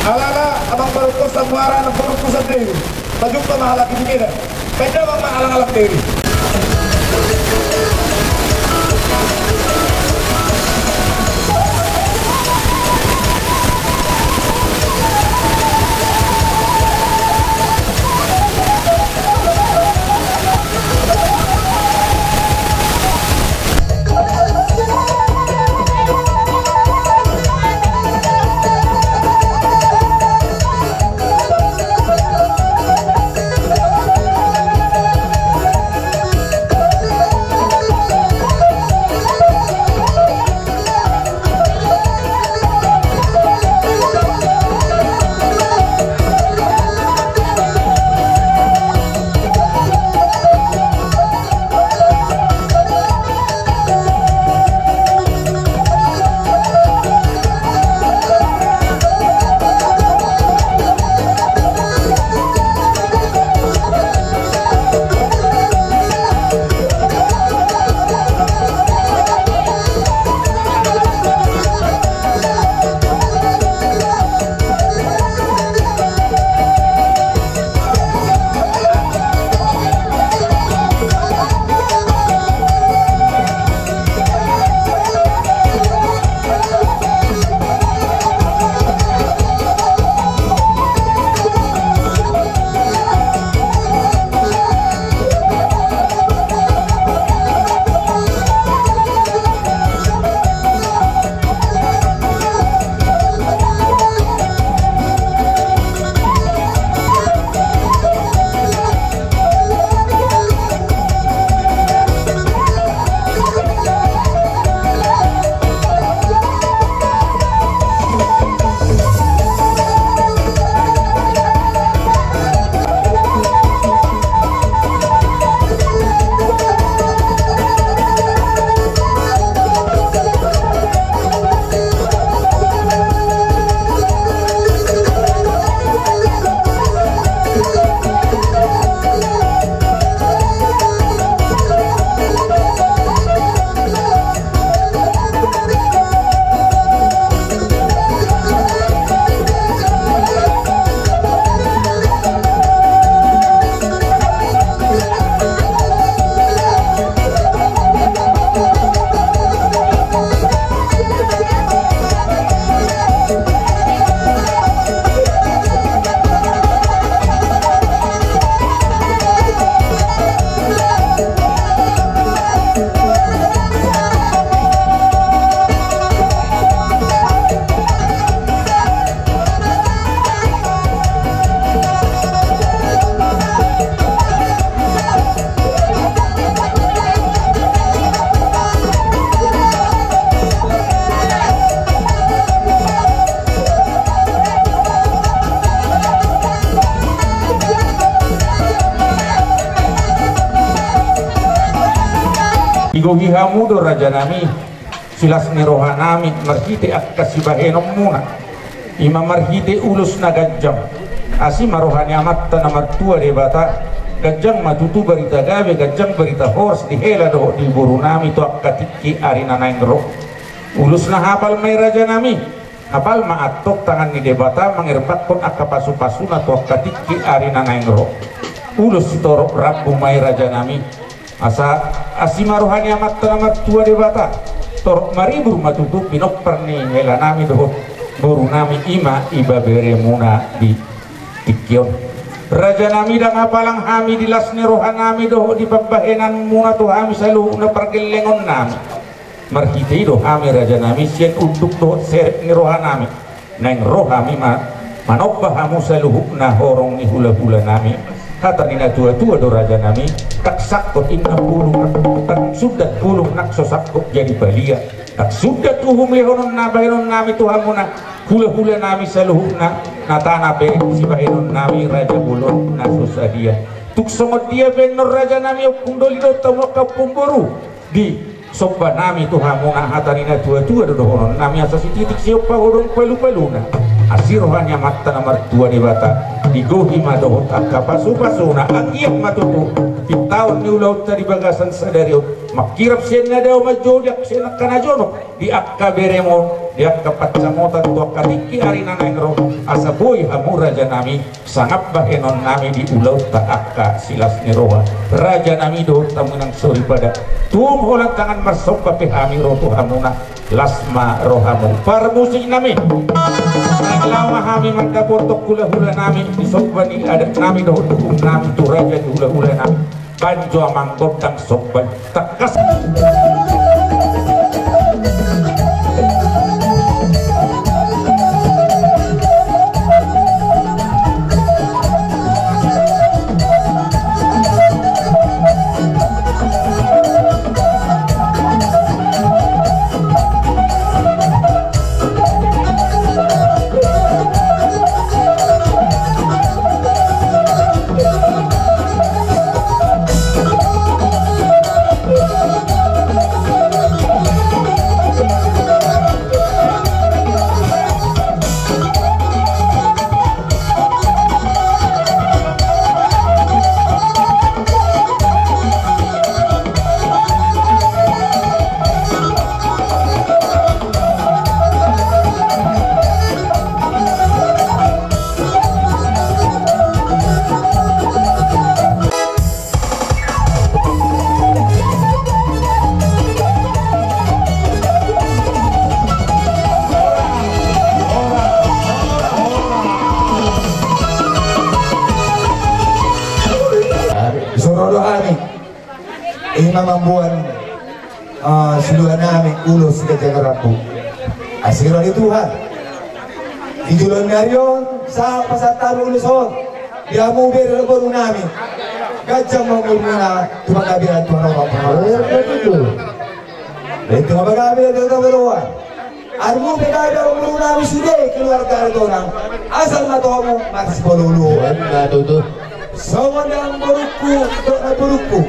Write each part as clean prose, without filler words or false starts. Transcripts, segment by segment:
Alala abang barutos sa muara ng barutos sa diri. Pagyung pamahalak ibigay na. Pwede bang maalang-alang diri? Igogi hamudo raja nami silas ni roha nami marhite ak kasibahenom muna ima marhite ulus na gajjang asi marohani amatta na martua de bata gajjang matutu barita gabe gajjang barita hors di hela do di buru nami to ak katiki arina naingro ulus na hapal may raja nami hapal maatok tangan ni de bata mangirpat kon ak kapasu-pasuna to ak katiki arina naingro ulus torok rabbu may raja nami asa asima rohani amat teramat tua debata torok maribur matutup pinok perni hela nami doh buru nami ima iba beremuna di tikion raja nami dan apalang hami di lasni rohan nami doh di pembahenan muna tuh hami selalu una pergelengon nami marhiti doh hami raja nami sien untuk doh seret ni rohan nami neng rohami manobah hamu selalu na horong ni hula-hula nami kata nina tua-tua do raja nami tak sakot inna puluh tak sudah puluh nak sosakot jadi balia tak sudah tuhum lehonon na bahinon nami tuhamuna hula-hula nami saluhuna natana pe si bahinon nami raja bulon na sosadia tuk songot dia benor raja nami kundoli do tomo kapumburu di soba nami tuhamuna hata nina tua-tua do honon nami asasi titik siapa hodong pelu-peluna asirohanya mata nomor 2 di bata digohi madohot akka pasu-pasuna agiyah matutu di tahun ni ulaut tadi bagasan sadariot makirap siya na daw majoliak siya na kanajono di akka beremon di akka patsamotan tu akka diki hari na nangro asaboy hamu raja nami sangap bahenon nami di ulaut ta akka silas ni roha raja nami dohot tamunang suri pada tumholang tangan masok papi hami roto hamuna lasma rohamu parmusik nami lama kami mengkapotok hula-hula nami disobani ada nami dohut hukum nami tu raja di hula-hula nami banjo amangkot dan sobat tekas mamambuan siluan namin ulo sila jagarapu asiran itu Tuhan di julan narion sa pasatan uluson dia mau berlebaru namin gajah mengurmuna Tuhan kabiran Tuhan Allah itu Tuhan kabiran Tuhan beruan armu pegada umur namin sudah keluarga itu orang asal matamu masih bolulu semua yang berukku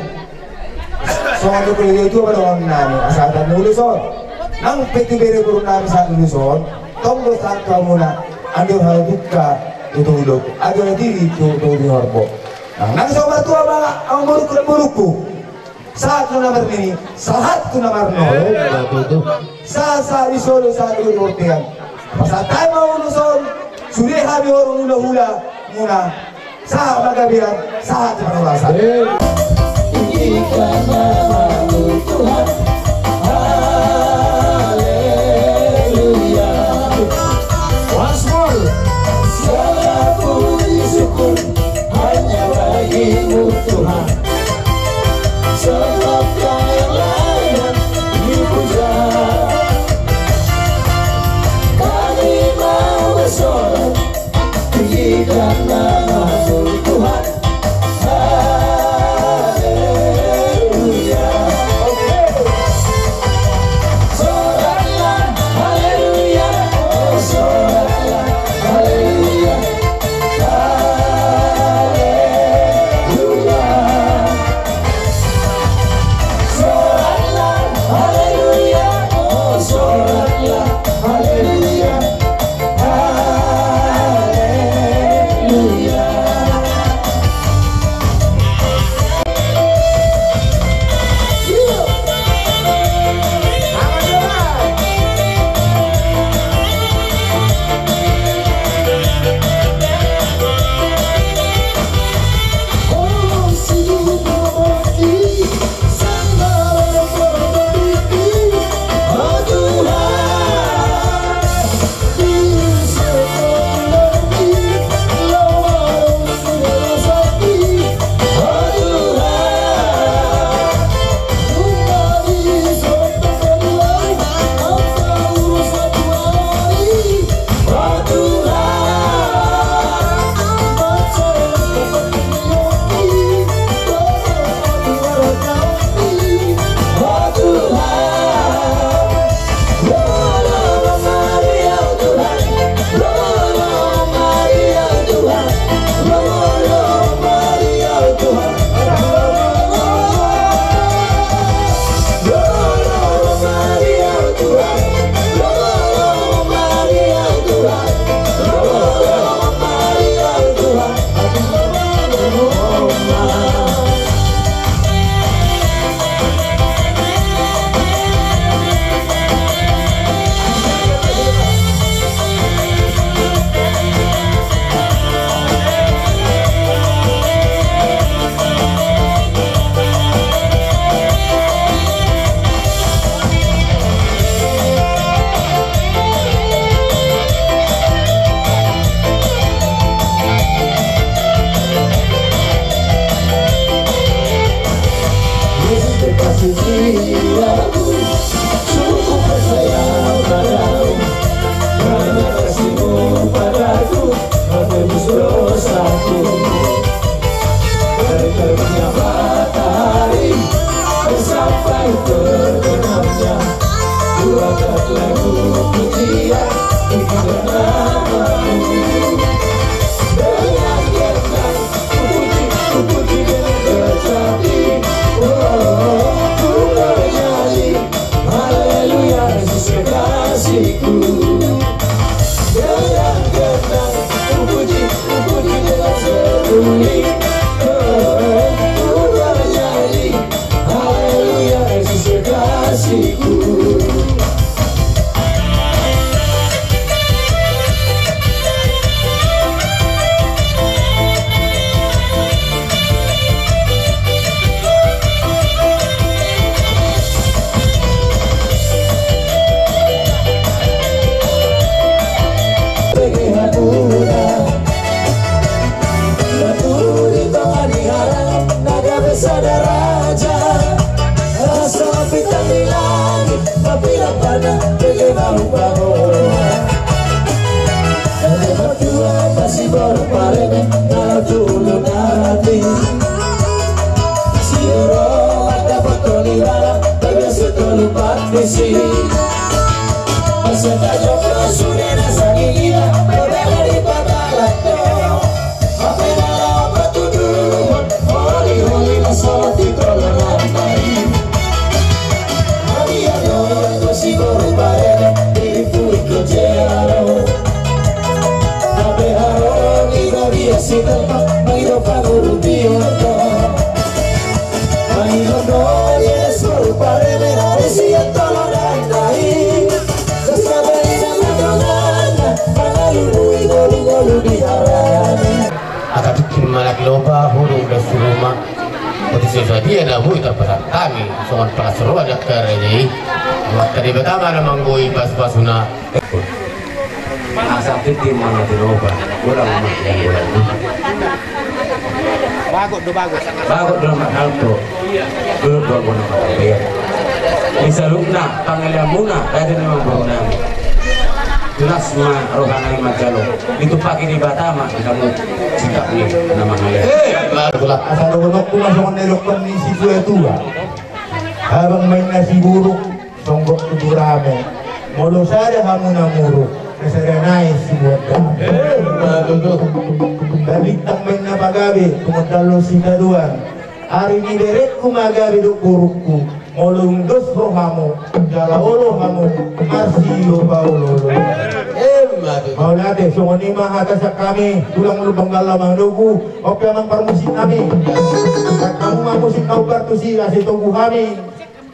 soalnya kuliah itu pada orang nami asal luluson nang peti bere guru nami saat luluson tonggo saat kamu nak anjur hal buka itu hidup agar diri itu dihorbo nang sobat tua bang ang buruk saat tu nomor ini saat tu nomor saat isolo saat urutian saat tayo mau luluson sudah habis orang hula muna saat magabian saat penulasan jika namamu Tuhan, haleluya. Once more, segala puji syukur hanya bagimu Tuhan. Sebab Kau yang layak dipuja. Kami mau bersorak, pujikan namamu Tuhan. Hallelujah. si Paseta jokro sunena sangia Berdala di patalanto Apenala patuduhon Holi nasoti tolonan mai Habiano yanto sigoro parene Diripu iko jero Napeharo niro biasita Mairo panuru bioto Mairo no yeso parene Esi tolonan mai Akatukin malaki loba hurung dari rumah. Waktu dia nak hui terpasang kami soal pelajaran yang kerja. Waktu di pertama namang hui pas-pasuna. Asal titik mana di loba, kurang yang kurang. Bagus dalam hal tu. Berbuat baik. Bisa lukna, panggilnya muna, ada memang muna. Jelas mah rohani macalo itu pakai di Batama kamu sikap ni nama saya. Asal ulok pun langsung nelokkan ni si tua. Habang main nasi buruk, songgok tu rame. Molo sada kamu namuruk, kesada naik si buat kamu. Balitang main na pagabi, tumatalo si kaduan. Hari ni deret ku magabi do kurukku. Molong dos rohamo, jala olo hamo, marsilo paulo. Mau natin, sungoni mahata sa kami, tulang lubang galamang lugu, o mang parmusik kami. Kamu mamusik kau kartu sila si tubuh kami,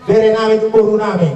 bere namin tubuh namin.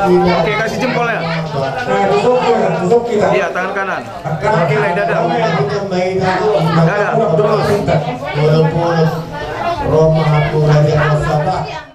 Oke, kasih jempolnya. Tusuk kita. Iya, tangan kanan. Kaki lagi dada. Dada, terus. Roma aku raja Sabah.